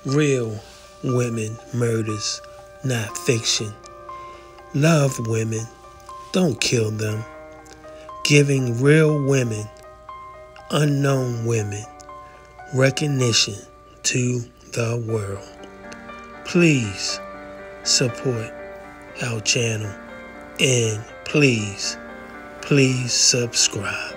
Real women murders, not fiction. Love women, don't kill them. Giving real women, unknown women, recognition to the world. Please support our channel and please subscribe.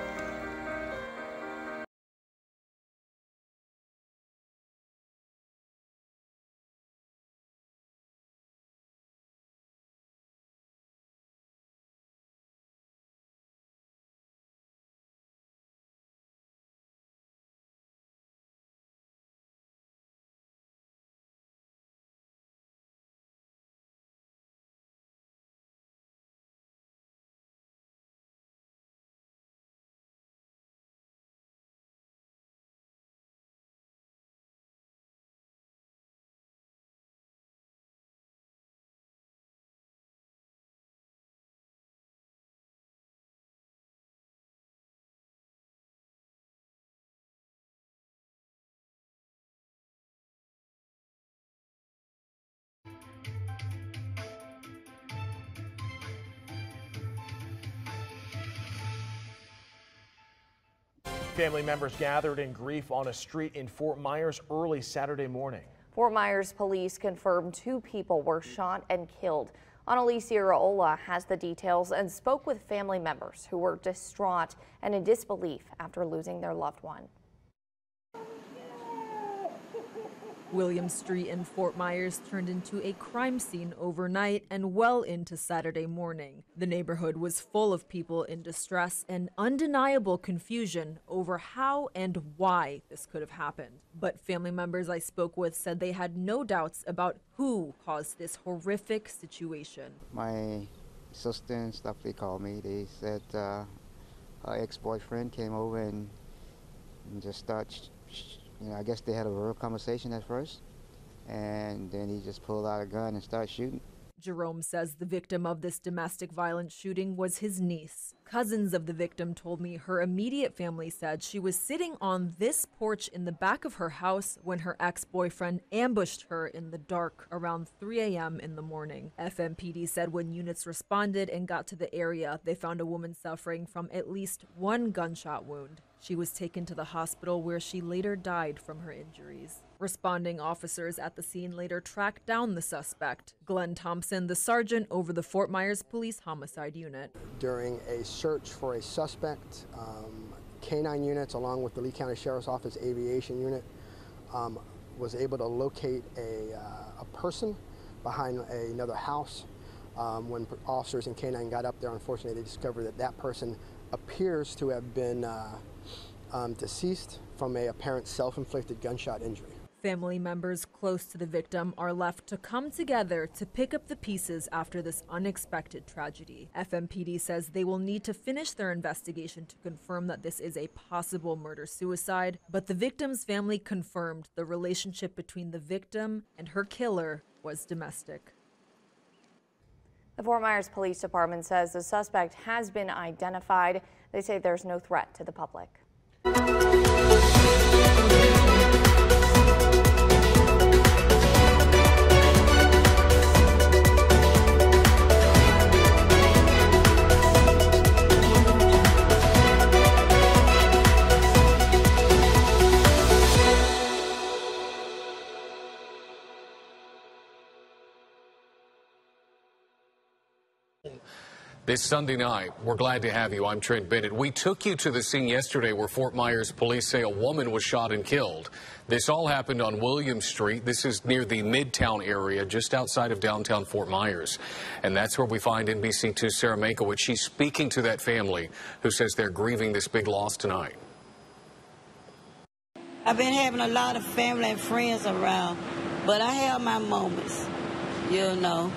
Family members gathered in grief on a street in Fort Myers early Saturday morning. Fort Myers police confirmed 2 people were shot and killed. Annalise Iraola has the details and spoke with family members who were distraught and in disbelief after losing their loved one. William Street in Fort Myers turned into a crime scene overnight and well into Saturday morning. The neighborhood was full of people in distress and undeniable confusion over how and why this could have happened. But family members I spoke with said they had no doubts about who caused this horrific situation. My sister and stuff, they called me. They said her ex-boyfriend came over and just started I guess they had a real conversation at first, and then he just pulled out a gun and started shooting. Jerome says the victim of this domestic violence shooting was his niece. Cousins of the victim told me her immediate family said she was sitting on this porch in the back of her house when her ex-boyfriend ambushed her in the dark around 3 a.m. in the morning. FMPD said when units responded and got to the area, they found a woman suffering from at least 1 gunshot wound. She was taken to the hospital where she later died from her injuries. Responding officers at the scene later tracked down the suspect. Glenn Thompson, the sergeant over the Fort Myers Police Homicide Unit. During a search for a suspect, K-9 units along with the Lee County Sheriff's Office Aviation Unit was able to locate a person behind another house. When officers in K-9 got up there, unfortunately they discovered that that person appears to have been deceased from a apparent self-inflicted gunshot injury. Family members close to the victim are left to come together to pick up the pieces after this unexpected tragedy. FMPD says they will need to finish their investigation to confirm that this is a possible murder-suicide, but the victim's family confirmed the relationship between the victim and her killer was domestic. The Fort Myers Police Department says the suspect has been identified. They say there's no threat to the public. This Sunday night, we're glad to have you. I'm Trent Bennett. We took you to the scene yesterday where Fort Myers police say a woman was shot and killed. This all happened on William Street. This is near the Midtown area, just outside of downtown Fort Myers. And that's where we find NBC2's Sarah Mankiewicz. She's speaking to that family who says they're grieving this big loss tonight. I've been having a lot of family and friends around, but I have my moments, you know.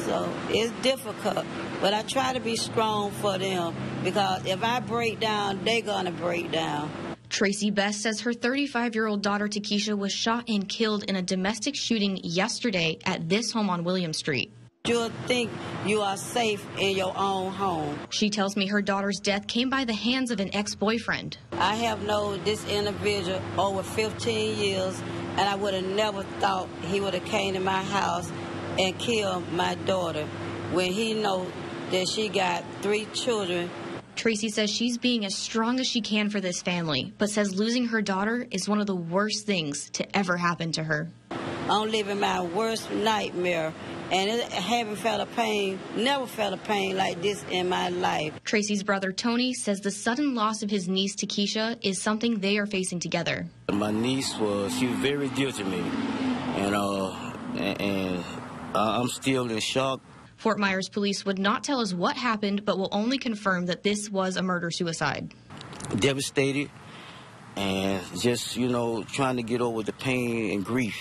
So it's difficult, but I try to be strong for them because if I break down, they're gonna break down. Tracy Best says her 35-year-old daughter Takisha was shot and killed in a domestic shooting yesterday at this home on William Street. You'll think you are safe in your own home. She tells me her daughter's death came by the hands of an ex-boyfriend. I have known this individual over 15 years, and I would have never thought he would have came to my house and killed my daughter when he know that she got 3 children. Tracy says she's being as strong as she can for this family, but says losing her daughter is one of the worst things to ever happen to her. I'm living my worst nightmare, and I haven't felt a pain, never felt a pain like this in my life. Tracy's brother Tony says the sudden loss of his niece Takisha is something they are facing together. My niece she was very dear to me, and I'm still in shock. Fort Myers police would not tell us what happened, but will only confirm that this was a murder-suicide. Devastated and just, trying to get over the pain and grief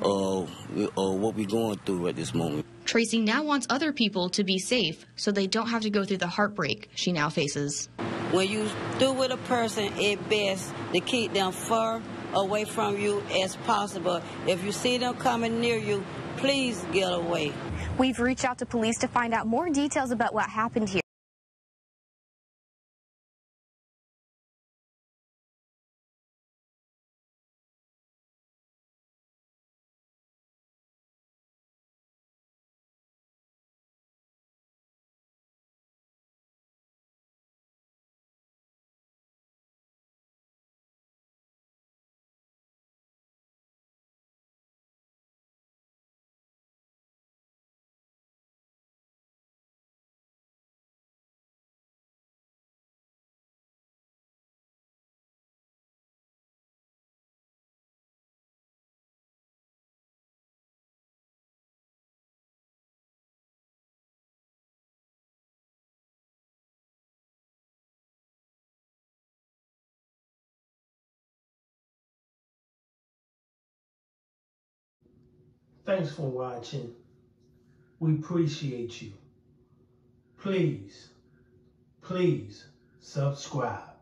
of what we're going through at this moment. Tracy now wants other people to be safe so they don't have to go through the heartbreak she now faces. When you do with a person, it's best to keep them far away from you as possible. If you see them coming near you, please get away. We've reached out to police to find out more details about what happened here. Thanks for watching. We appreciate you. Please subscribe.